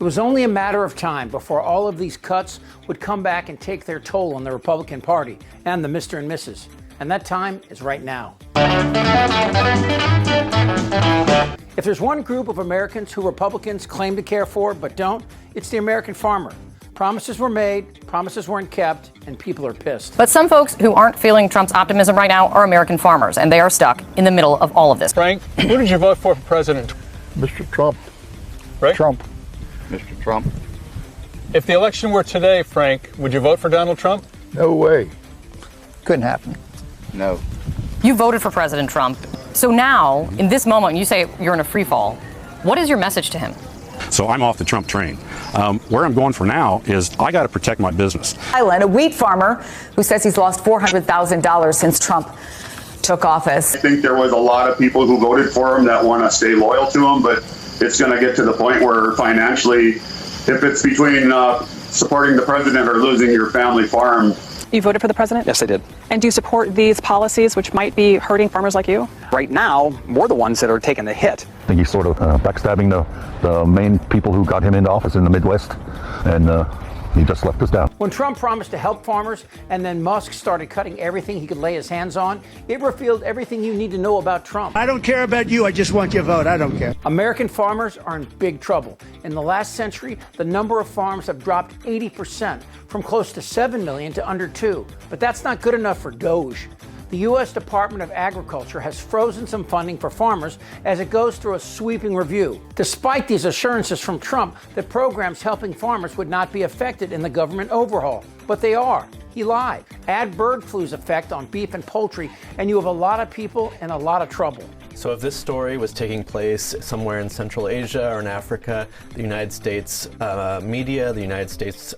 It was only a matter of time before all of these cuts would come back and take their toll on the Republican Party and the Mr. and Mrs. And that time is right now. If there's one group of Americans who Republicans claim to care for but don't, it's the American farmer. Promises were made, promises weren't kept, and people are pissed. But some folks who aren't feeling Trump's optimism right now are American farmers, and they are stuck in the middle of all of this. Frank, who did you vote for president? Mr. Trump. Right? Trump. Mr. Trump. If the election were today, Frank, would you vote for Donald Trump? No way. Couldn't happen. No. You voted for President Trump. So now, in this moment, you say you're in a free fall. What is your message to him? So I'm off the Trump train. Where I'm going for now is I got to protect my business. A wheat farmer who says he's lost $400,000 since Trump took office. I think there was a lot of people who voted for him that want to stay loyal to him, but it's going to get to the point where financially, if it's between supporting the president or losing your family farm. You voted for the president? Yes, I did. And do you support these policies which might be hurting farmers like you? Right now, we're the ones that are taking the hit. I think he's sort of backstabbing the main people who got him into office in the Midwest, and he just left us down. When Trump promised to help farmers and then Musk started cutting everything he could lay his hands on, it revealed everything you need to know about Trump. I don't care about you. I just want your vote. I don't care. American farmers are in big trouble. In the last century, the number of farms have dropped 80%, from close to 7 million to under 2. But that's not good enough for Doge. The U.S. Department of Agriculture has frozen some funding for farmers as it goes through a sweeping review, despite these assurances from Trump that programs helping farmers would not be affected in the government overhaul. But they are. He lied. Add bird flu's effect on beef and poultry, and you have a lot of people in a lot of trouble. So if this story was taking place somewhere in Central Asia or in Africa, the United States media, the United States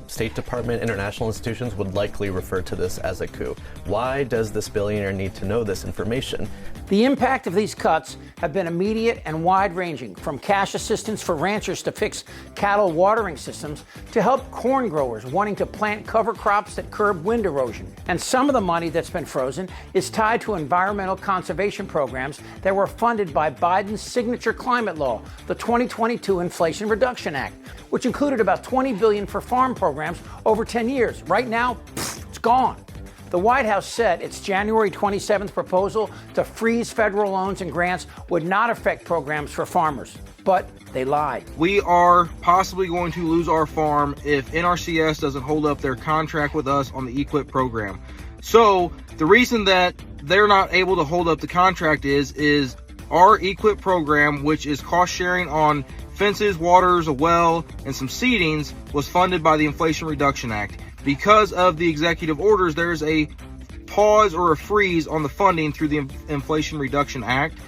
State Department, international institutions would likely refer to this as a coup. Why does this billionaire need to know this information? The impact of these cuts have been immediate and wide-ranging, from cash assistance for ranchers to fix cattle watering systems to help corn growers wanting to plant cover crops that curb wind erosion. And some of the money that's been frozen is tied to environmental conservation programs that were funded by Biden's signature climate law, the 2022 Inflation Reduction Act, which included about $20 billion for farm programs over 10 years. Right now, it's gone. The White House said its January 27th proposal to freeze federal loans and grants would not affect programs for farmers, but they lied. We are possibly going to lose our farm if NRCS doesn't hold up their contract with us on the EQIP program. So the reason that they're not able to hold up the contract is our EQIP program, which is cost sharing on fences, waters, a well, and some seedings, was funded by the Inflation Reduction Act. Because of the executive orders, there's a pause or a freeze on the funding through the Inflation Reduction Act,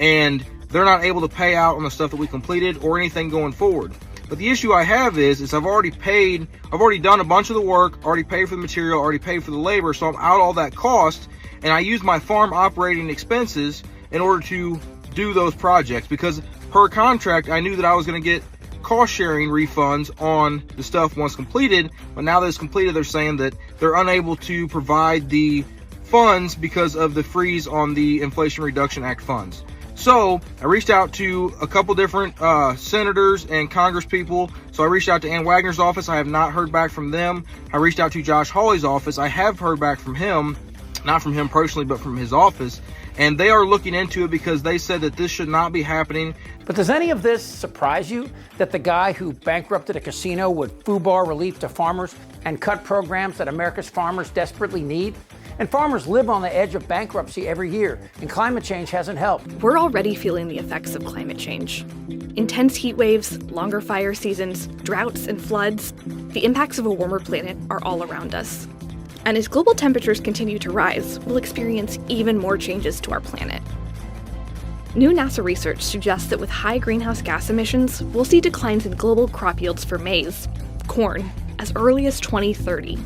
and they're not able to pay out on the stuff that we completed or anything going forward. But the issue I have is I've already done a bunch of the work, already paid for the material, already paid for the labor, so I'm out all that cost, and I use my farm operating expenses in order to do those projects, because per contract, I knew that I was going to get cost sharing refunds on the stuff once completed, but now that it's completed, they're saying that they're unable to provide the funds because of the freeze on the Inflation Reduction Act funds. So I reached out to a couple different senators and Congress people. So I reached out to Ann Wagner's office. I have not heard back from them. I reached out to Josh Hawley's office. I have heard back from him, not from him personally, but from his office. And they are looking into it because they said that this should not be happening. But does any of this surprise you, that the guy who bankrupted a casino would FUBAR relief to farmers and cut programs that America's farmers desperately need? And farmers live on the edge of bankruptcy every year, and climate change hasn't helped. We're already feeling the effects of climate change. Intense heat waves, longer fire seasons, droughts and floods. The impacts of a warmer planet are all around us. And as global temperatures continue to rise, we'll experience even more changes to our planet. New NASA research suggests that with high greenhouse gas emissions, we'll see declines in global crop yields for maize, corn, as early as 2030.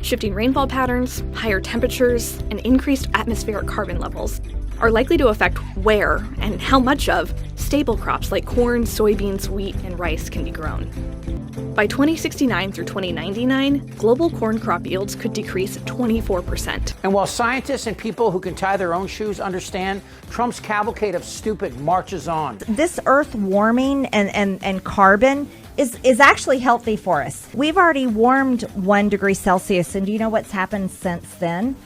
Shifting rainfall patterns, higher temperatures, and increased atmospheric carbon levels are likely to affect where and how much of staple crops like corn, soybeans, wheat, and rice can be grown. By 2069 through 2099, global corn crop yields could decrease 24%. And while scientists and people who can tie their own shoes understand, Trump's cavalcade of stupid marches on. This earth warming and carbon is actually healthy for us. We've already warmed 1 degree Celsius, and do you know what's happened since then?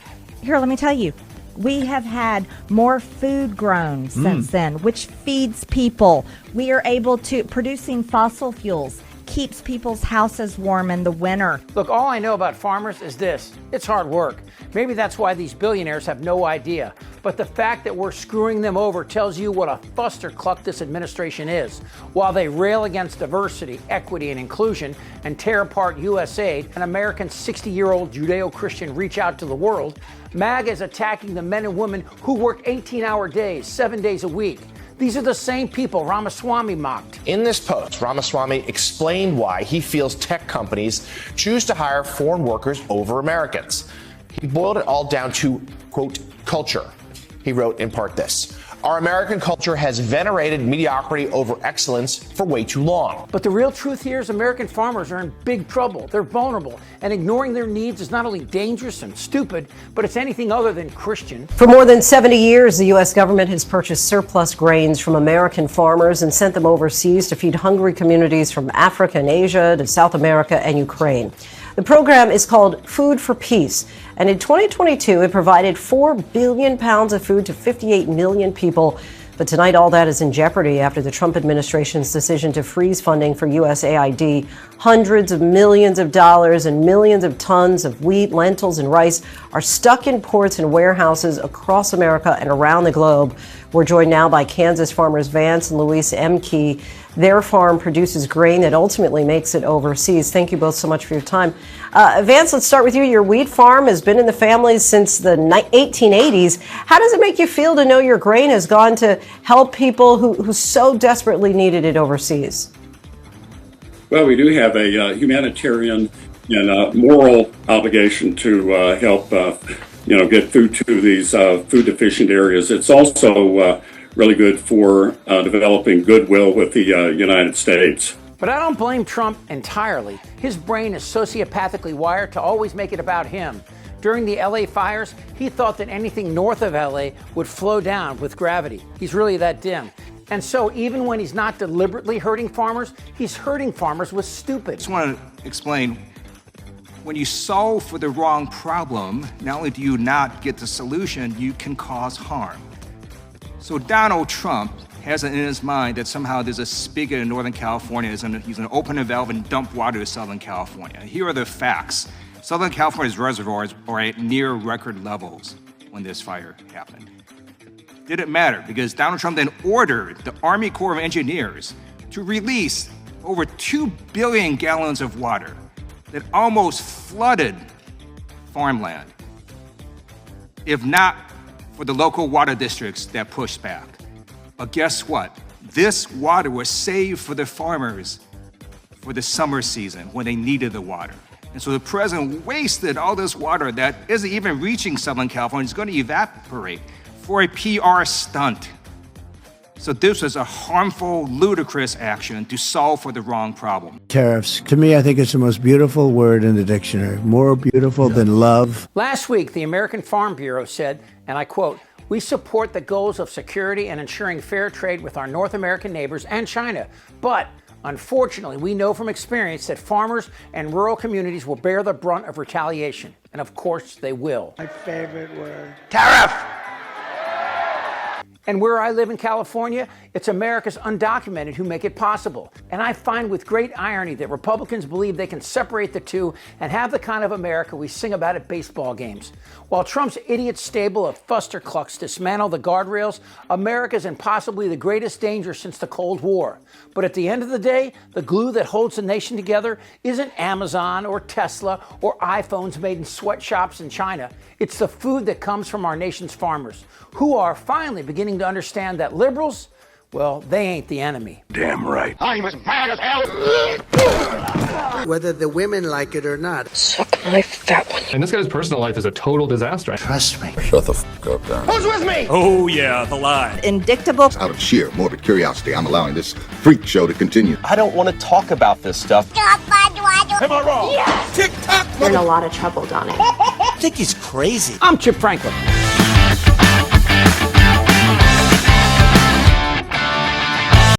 Here, let me tell you. We have had more food grown since then, which feeds people. We are able to, producing fossil fuels keeps people's houses warm in the winter. Look, all I know about farmers is this: it's hard work. Maybe that's why these billionaires have no idea. But the fact that we're screwing them over tells you what a fustercluck this administration is. While they rail against diversity, equity, and inclusion and tear apart USAID, an American 60-year-old Judeo-Christian reach out to the world, MAGA is attacking the men and women who work 18-hour days, 7 days a week. These are the same people Ramaswamy mocked. In this post, Ramaswamy explained why he feels tech companies choose to hire foreign workers over Americans. He boiled it all down to, quote, culture. He wrote in part this: our American culture has venerated mediocrity over excellence for way too long. But the real truth here is American farmers are in big trouble. They're vulnerable, and ignoring their needs is not only dangerous and stupid, but it's anything other than Christian. For more than 70 years, the U.S. government has purchased surplus grains from American farmers and sent them overseas to feed hungry communities from Africa and Asia to South America and Ukraine. The program is called Food for Peace, and in 2022, it provided 4 billion pounds of food to 58 million people. But tonight, all that is in jeopardy after the Trump administration's decision to freeze funding for USAID. Hundreds of millions of dollars and millions of tons of wheat, lentils, and rice are stuck in ports and warehouses across America and around the globe. We're joined now by Kansas farmers Vance and Louise Emke. Their farm produces grain that ultimately makes it overseas. Thank you both so much for your time. Vance, let's start with you. Your wheat farm has been in the family since the 1880s. How does it make you feel to know your grain has gone to help people who so desperately needed it overseas? Well, we do have a humanitarian and moral obligation to help, get food to these food deficient areas. It's also really good for developing goodwill with the United States. But I don't blame Trump entirely. His brain is sociopathically wired to always make it about him. During the LA fires, he thought that anything north of LA would flow down with gravity. He's really that dim. And so even when he's not deliberately hurting farmers, he's hurting farmers with stupid. I just want to explain, when you solve for the wrong problem, not only do you not get the solution, you can cause harm. So Donald Trump has it in his mind that somehow there's a spigot in Northern California. He's going to open a valve and dump water to Southern California. Here are the facts. Southern California's reservoirs are at near record levels when this fire happened. Didn't matter because Donald Trump then ordered the Army Corps of Engineers to release over 2 billion gallons of water that almost flooded farmland, if not for the local water districts that pushed back. But guess what? This water was saved for the farmers for the summer season when they needed the water. And so the president wasted all this water that isn't even reaching Southern California. It's going to evaporate for a PR stunt. So this was a harmful, ludicrous action to solve for the wrong problem. Tariffs. To me, I think it's the most beautiful word in the dictionary. More beautiful than love. Last week, the American Farm Bureau said, and I quote, "We support the goals of security and ensuring fair trade with our North American neighbors and China. But unfortunately, we know from experience that farmers and rural communities will bear the brunt of retaliation." And of course, they will. My favorite word. Tariff! And where I live in California, it's America's undocumented who make it possible. And I find with great irony that Republicans believe they can separate the two and have the kind of America we sing about at baseball games. While Trump's idiot stable of fusterclucks dismantle the guardrails, America's in possibly the greatest danger since the Cold War. But at the end of the day, the glue that holds the nation together isn't Amazon or Tesla or iPhones made in sweatshops in China. It's the food that comes from our nation's farmers, who are finally beginning to understand that liberals, well, they ain't the enemy. Damn right. I'm as mad as hell. Whether the women like it or not. Suck my fat one. And this guy's personal life is a total disaster. Trust me. Shut the fuck up, Dan. Who's with me? Oh, yeah, the lie. Indictable. Out of sheer morbid curiosity, I'm allowing this freak show to continue. I don't want to talk about this stuff. Am I wrong? Yes. Tick tock. You're in a lot of trouble, Donnie. I think he's crazy. I'm Chip Franklin.